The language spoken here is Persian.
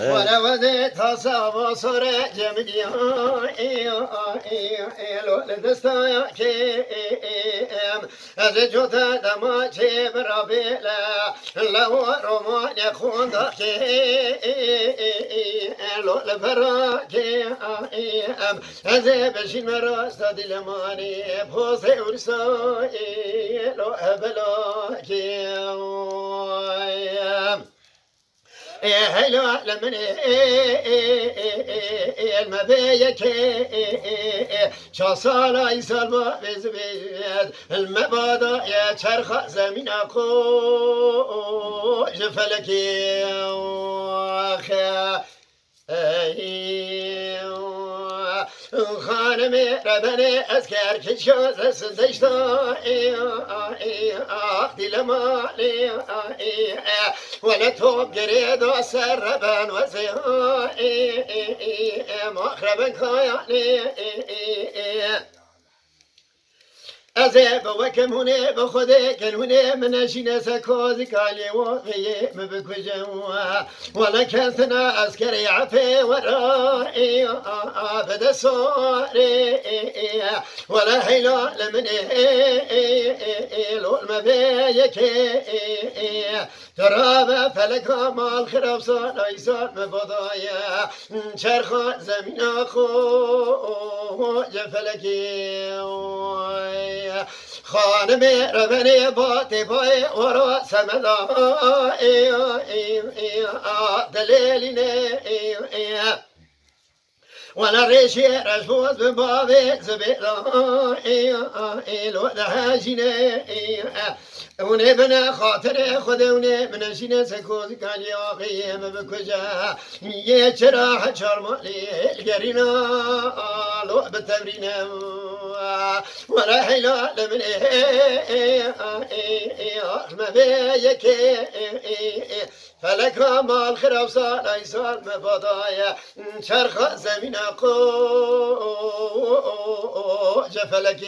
ولا وديت صاب صور جمديا لو لدستا كيم أزجوت دما برابيلا لو رومان يخون دكي لو لفراكي أزبشين مراست دلماني بوسي ورسائي لو أبلاكي هلو لمن المبيك شاصالا يسال ما بزبيد المبادا يا شرخ زمين اكو جفلكي خانمي ربني أذكر كشوز سندشتا أختي لمالي ولا توب قريد وسربان وزيها مخربا كاياني أزيب وكم هنا بخده كان هنا من أجينا سكوز كالي وغي مبكوجوا ولا كنتنا أسكري عفي ورائي بدا صاري ولا هيلا لمن لو المبيك ترابا فلك مال خراب صار يسار مبضايا شرخ زمين أخو جفلكي خانمي ربني باتي باي ورا سمدا دليلنا وانا ريشي رشفوز ببابي زبيلا لو دهاجينا ونبنا خاطر خدوني من الجنة سكوز كان ياقي مبكجا يشرح شرمالي القرينا لو بتبرينا ولا حيلا لمن ما بيك فلك مال خراب صار يسال مبضايا شرخ زمين اقو جفلك